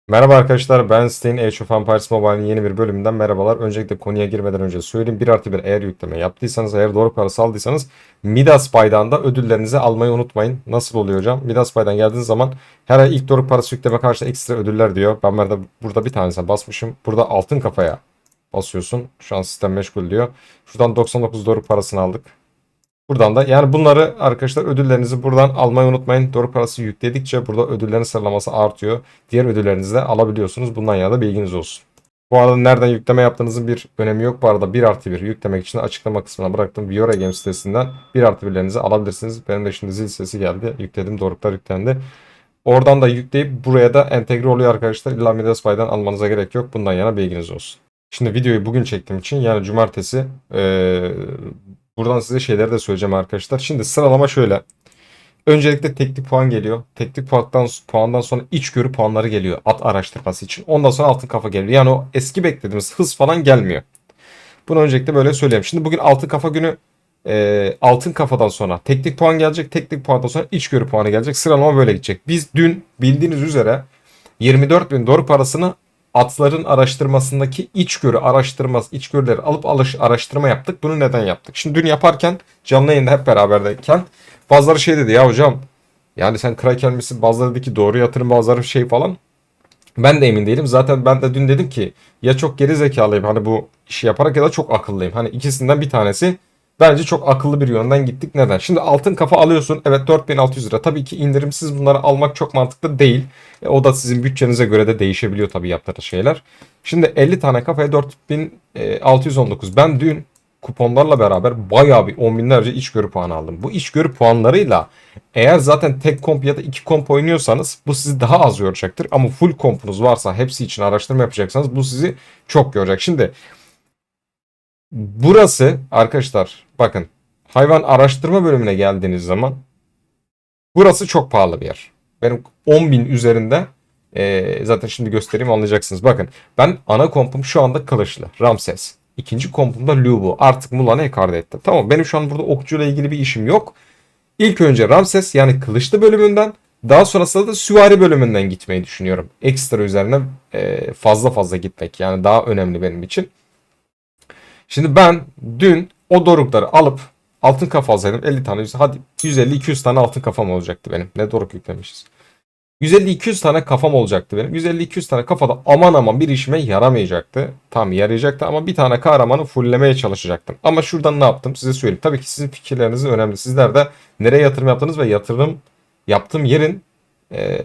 Merhaba arkadaşlar, ben Stein, Age of Empires Mobile'in yeni bir bölümünden merhabalar. Öncelikle konuya girmeden önce söyleyeyim, 1+1 eğer yükleme yaptıysanız, eğer doğru parası aldıysanız Midas Pay'dan da ödüllerinizi almayı unutmayın. Nasıl oluyor hocam? Midas Pay'dan geldiğiniz zaman her ay ilk doğru parası yükleme karşılığında ekstra ödüller diyor. Burada bir tanesine basmışım. Burada altın kafaya basıyorsun. Şu an sistem meşgul diyor. Şuradan 99 doğru parasını aldık. Buradan da yani bunları arkadaşlar ödüllerinizi buradan almayı unutmayın. Doğru parası yükledikçe burada ödüllerin sıralaması artıyor. Diğer ödüllerinizi de alabiliyorsunuz. Bundan yana da bilginiz olsun. Bu arada nereden yükleme yaptığınızın bir önemi yok. Bu arada 1+1 yüklemek için açıklama kısmına bıraktım. Viora Games sitesinden 1+1'lerinizi alabilirsiniz. Benim de şimdi zil sesi geldi. Yükledim. Doğrultular yüklendi. Oradan da yükleyip buraya da entegre oluyor arkadaşlar. İlla Midas Pay'dan almanıza gerek yok. Bundan yana bilginiz olsun. Şimdi videoyu bugün çektiğim için yani cumartesi buradan size şeyleri de söyleyeceğim arkadaşlar. Şimdi sıralama şöyle. Öncelikle teknik puan geliyor. Teknik puandan sonra içgörü puanları geliyor. At araştırması için. Ondan sonra altın kafa geliyor. Yani o eski beklediğimiz hız falan gelmiyor. Bunu öncelikle böyle söyleyeyim. Şimdi bugün altın kafa günü, altın kafadan sonra teknik puan gelecek. Teknik puandan sonra içgörü puanı gelecek. Sıralama böyle gidecek. Biz dün bildiğiniz üzere 24.000 dolar parasını atların araştırmasındaki içgörüleri alıp araştırma yaptık. Bunu neden yaptık? Şimdi dün yaparken canlı yayında hep beraberdeyken bazıları şey dedi ya hocam, yani sen Kraken misin? Bazıları dedi ki doğru yatırım, bazıları şey falan. Ben de emin değilim. Zaten ben de dün dedim ki ya çok geri zekalıyım hani bu işi yaparak ya da çok akıllıyım. Hani ikisinden bir tanesi. Bence çok akıllı bir yönden gittik. Neden? Şimdi altın kafa alıyorsun. Evet, 4.600 lira. Tabii ki indirimsiz bunları almak çok mantıklı değil. O da sizin bütçenize göre de değişebiliyor tabii yaptığınız şeyler. Şimdi 50 tane kafaya 4.619. Ben dün kuponlarla beraber bayağı bir 10 binlerce içgörü puanı aldım. Bu içgörü puanlarıyla eğer zaten tek komp ya da iki komp oynuyorsanız bu sizi daha az yoracaktır. Ama full kompunuz varsa, hepsi için araştırma yapacaksanız bu sizi çok yoracak. Şimdi burası arkadaşlar, bakın, hayvan araştırma bölümüne geldiğiniz zaman burası çok pahalı bir yer. Benim 10 bin üzerinde, zaten şimdi göstereyim anlayacaksınız. Bakın, ben ana kompum şu anda Kılıçlı Ramses. İkinci kompumda Lubu. Artık Mulan'ı ekarte ettim. Tamam, benim şu an burada okçuyla ilgili bir işim yok. İlk önce Ramses yani Kılıçlı bölümünden, daha sonrasında da Süvari bölümünden gitmeyi düşünüyorum. Ekstra üzerine fazla fazla gitmek yani daha önemli benim için. Şimdi ben dün o dorukları alıp altın kafa alsaydım 50 tane, hadi 150-200 tane altın kafam olacaktı benim. Ne doruk yüklemişiz. 150-200 tane kafam olacaktı benim. 150-200 tane kafada aman aman bir işime yaramayacaktı. Tam yarayacaktı ama bir tane kahramanı fulllemeye çalışacaktım. Ama şuradan ne yaptım size söyleyeyim. Tabii ki sizin fikirleriniz önemli. Sizler de nereye yatırım yaptınız ve yatırım yaptığım yerin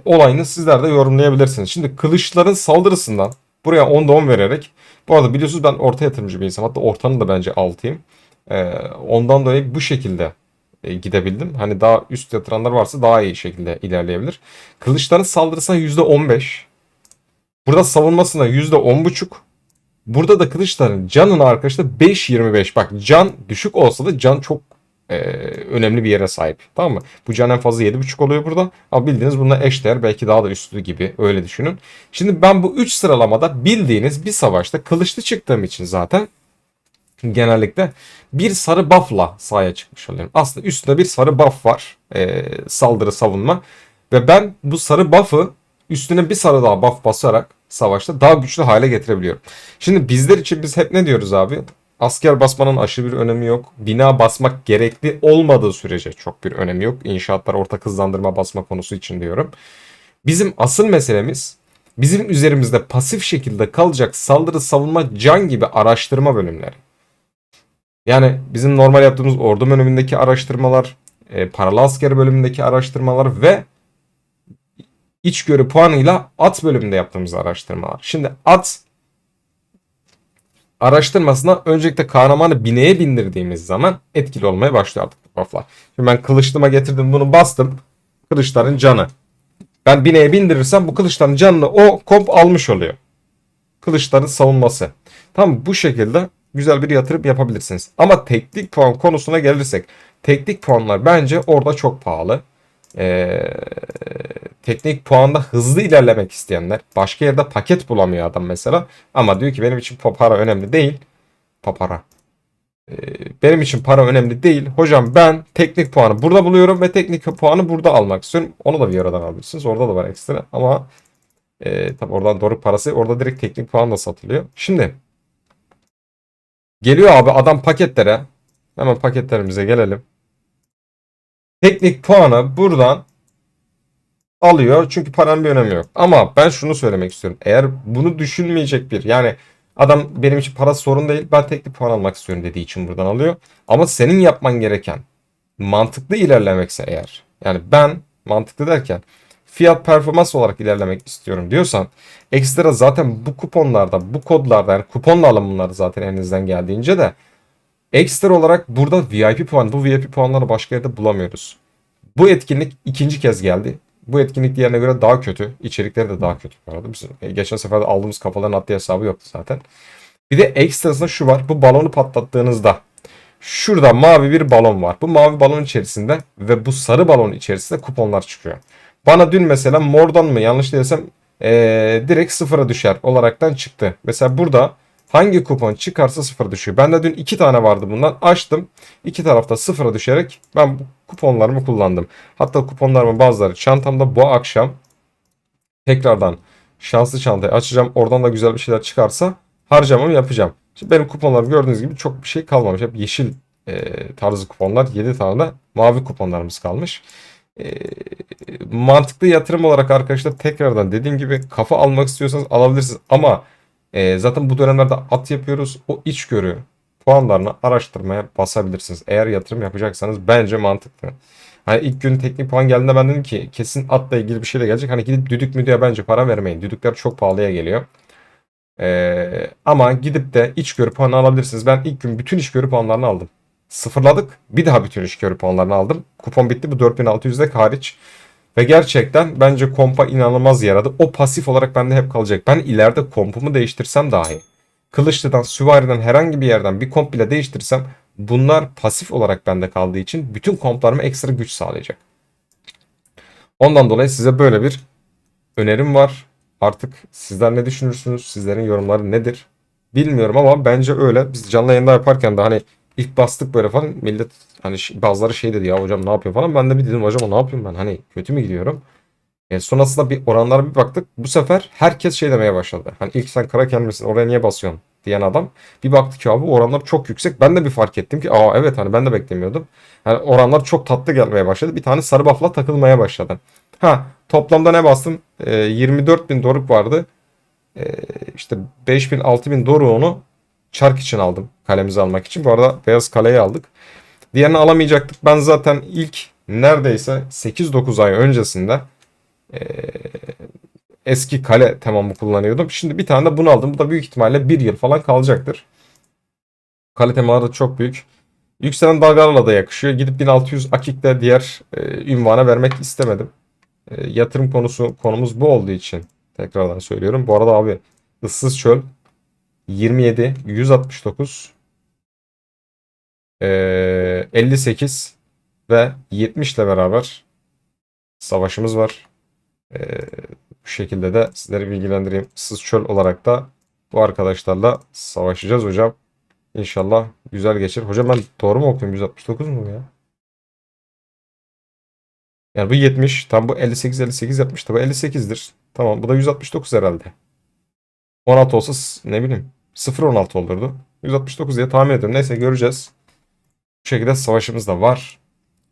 olayını sizler de yorumlayabilirsiniz. Şimdi kılıçların saldırısından buraya 10'da 10 vererek, bu arada biliyorsunuz ben orta yatırımcı bir insanım. Hatta ortanın da bence altıyım. Ondan dolayı bu şekilde gidebildim. Hani daha üst yatıranlar varsa daha iyi şekilde ilerleyebilir. Kılıçların saldırısına %15. Burada savunmasına %10,5. Burada da kılıçların canına arkadaşlar 5.25. Bak, can düşük olsa da can çok önemli bir yere sahip. Tamam mı? Bu can en fazla 7,5 oluyor burada. Ama bildiğiniz bununla eşdeğer, belki daha da üstü gibi, öyle düşünün. Şimdi ben bu 3 sıralamada bildiğiniz bir savaşta kılıçlı çıktığım için zaten genellikle bir sarı buff'la sahaya çıkmış oluyorum. Aslında üstünde bir sarı buff var. Saldırı, savunma. Ve ben bu sarı buff'ı üstüne bir sarı daha buff basarak savaşta daha güçlü hale getirebiliyorum. Şimdi bizler için biz hep ne diyoruz abi? Asker basmanın aşırı bir önemi yok. Bina basmak gerekli olmadığı sürece çok bir önemi yok. İnşaatlar, ortak hızlandırma basma konusu için diyorum. Bizim asıl meselemiz bizim üzerimizde pasif şekilde kalacak saldırı, savunma, can gibi araştırma bölümleri. Yani bizim normal yaptığımız ordu bölümündeki araştırmalar, paralı asker bölümündeki araştırmalar ve içgörü puanıyla at bölümünde yaptığımız araştırmalar. Şimdi at araştırmasına öncelikle kahramanı bineğe bindirdiğimiz zaman etkili olmaya başlıyor artık bu bufflar. Şimdi ben kılıçlıma getirdim, bunu bastım. Kılıçların canı. Ben bineğe bindirirsem bu kılıçların canını o komp almış oluyor. Kılıçların savunması. Tam bu şekilde güzel bir yatırım yapabilirsiniz. Ama teknik puan konusuna gelirsek, teknik puanlar bence orada çok pahalı. Ee, Teknik puanda hızlı ilerlemek isteyenler, başka yerde paket bulamıyor adam mesela, ama diyor ki benim için para önemli değil. Papara. Ee, Benim için para önemli değil. Hocam ben teknik puanı burada buluyorum ve teknik puanı burada almak istiyorum. Onu da bir aradan alabilirsiniz. Orada da var ekstra ama Tabi oradan doruk parası orada direkt teknik puan da satılıyor. Şimdi geliyor abi adam paketlere. Hemen paketlerimize gelelim. Teknik puanı buradan alıyor. Çünkü paranın bir önemi yok. Ama ben şunu söylemek istiyorum. Eğer bunu düşünmeyecek bir yani adam benim için parası sorun değil. Ben teknik puan almak istiyorum dediği için buradan alıyor. Ama senin yapman gereken mantıklı ilerlemekse eğer. Yani ben mantıklı derken fiyat performans olarak ilerlemek istiyorum diyorsan ekstra zaten bu kuponlarda bu kodlarda yani kuponla alın bunları zaten elinizden geldiğince de ekstra olarak burada VIP puan bu VIP puanları başka yerde bulamıyoruz. Bu etkinlik ikinci kez geldi. Bu etkinlik diğerine göre daha kötü. İçerikleri de daha kötü bu arada. Biz geçen sefer de aldığımız kafaların adli hesabı yoktu zaten. Bir de ekstrasında şu var. Bu balonu patlattığınızda şurada mavi bir balon var. Bu mavi balon içerisinde ve bu sarı balon içerisinde kuponlar çıkıyor. Bana dün mesela mordan mı yanlış değilsem direkt sıfıra düşer olaraktan çıktı. Mesela burada hangi kupon çıkarsa sıfıra düşüyor. Bende dün 2 tane vardı bundan. Açtım. İki tarafta sıfıra düşerek ben bu kuponlarımı kullandım. Hatta kuponlarımın bazıları çantamda bu akşam tekrardan şanslı çantayı açacağım. Oradan da güzel bir şeyler çıkarsa harcamamı yapacağım. Şimdi benim kuponlarım gördüğünüz gibi çok bir şey kalmamış. Hep yeşil tarzı kuponlar. 7 tane de mavi kuponlarımız kalmış. E, Mantıklı yatırım olarak arkadaşlar tekrardan dediğim gibi kafa almak istiyorsanız alabilirsiniz. Ama zaten bu dönemlerde at yapıyoruz. O içgörü puanlarını araştırmaya basabilirsiniz. Eğer yatırım yapacaksanız bence mantıklı. Hani ilk gün teknik puan geldiğinde ben dedim ki kesin atla ilgili bir şey de gelecek. Hani gidip düdük müdüğe bence para vermeyin. Düdükler çok pahalıya geliyor. Ama gidip de içgörü puanı alabilirsiniz. Ben ilk gün bütün içgörü puanlarını aldım. Sıfırladık. Bir daha bütün içgörü puanlarını aldım. Kupon bitti bu 4600'de hariç. Ve gerçekten bence kompa inanılmaz yaradı. O pasif olarak bende hep kalacak. Ben ileride kompumu değiştirsem dahi Kılıçlı'dan, Süvari'den herhangi bir yerden bir komp bile değiştirsem bunlar pasif olarak bende kaldığı için bütün komplarıma ekstra güç sağlayacak. Ondan dolayı size böyle bir önerim var. Artık sizler ne düşünürsünüz? Sizlerin yorumları nedir? Bilmiyorum ama bence öyle. Biz canlı yayında yaparken de hani ilk bastık böyle falan millet hani bazıları şey dedi ya hocam ne yapıyor falan. Ben de bir dedim hocam ne yapayım ben hani kötü mü gidiyorum? Sonrasında bir oranlara bir baktık. Bu sefer herkes şey demeye başladı. Hani ilk sen Kraken misin oraya niye basıyorsun diyen adam. Bir baktık ki abi oranlar çok yüksek. Ben de bir fark ettim ki aa evet hani ben de beklemiyordum. Yani oranlar çok tatlı gelmeye başladı. Bir tane sarı buff'la takılmaya başladı. Ha toplamda ne bastım? 24 bin doruk vardı. İşte 5 bin 6 bin doruğunu çark için aldım. Kalemizi almak için. Bu arada beyaz kaleyi aldık. Diğerini alamayacaktık. Ben zaten ilk neredeyse 8-9 ay öncesinde ee, eski kale tamamı kullanıyordum. Şimdi bir tane de bunu aldım. Bu da büyük ihtimalle bir yıl falan kalacaktır. Kale temaları da çok büyük. Yükselen dalgalarla da yakışıyor. Gidip 1600 Akik'te diğer ünvana vermek istemedim. Yatırım konumuz bu olduğu için tekrardan söylüyorum. Bu arada abi ıssız çöl 27 169 58 ve 70 ile beraber savaşımız var. Bu şekilde de sizleri bilgilendireyim. Issız çöl olarak da bu arkadaşlarla savaşacağız hocam. İnşallah güzel geçer. Hocam ben doğru mu okuyorum? 169 mu bu ya? Yani bu 70. Tam bu 58 yapmış. Tabi 58'dir. Tamam bu da 169 herhalde. 16 olsa ne bileyim 0-16 olurdu. 169 diye tahmin ediyorum. Neyse göreceğiz. Bu şekilde savaşımız da var.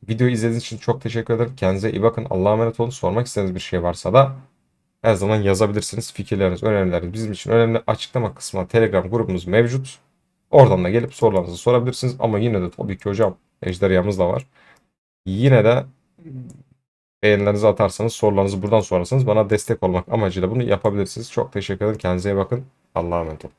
Videoyu izlediğiniz için çok teşekkür ederim. Kendinize iyi bakın. Allah'a emanet olun. Sormak istediğiniz bir şey varsa da her zaman yazabilirsiniz. Fikirleriniz, önerileriniz bizim için önemli. Açıklama kısmına Telegram grubumuz mevcut. Oradan da gelip sorularınızı sorabilirsiniz. Ama yine de tabii ki hocam ejderhamız da var. Yine de beğenilerinizi atarsanız, sorularınızı buradan sorarsanız bana destek olmak amacıyla bunu yapabilirsiniz. Çok teşekkür ederim. Kendinize iyi bakın. Allah'a emanet olun.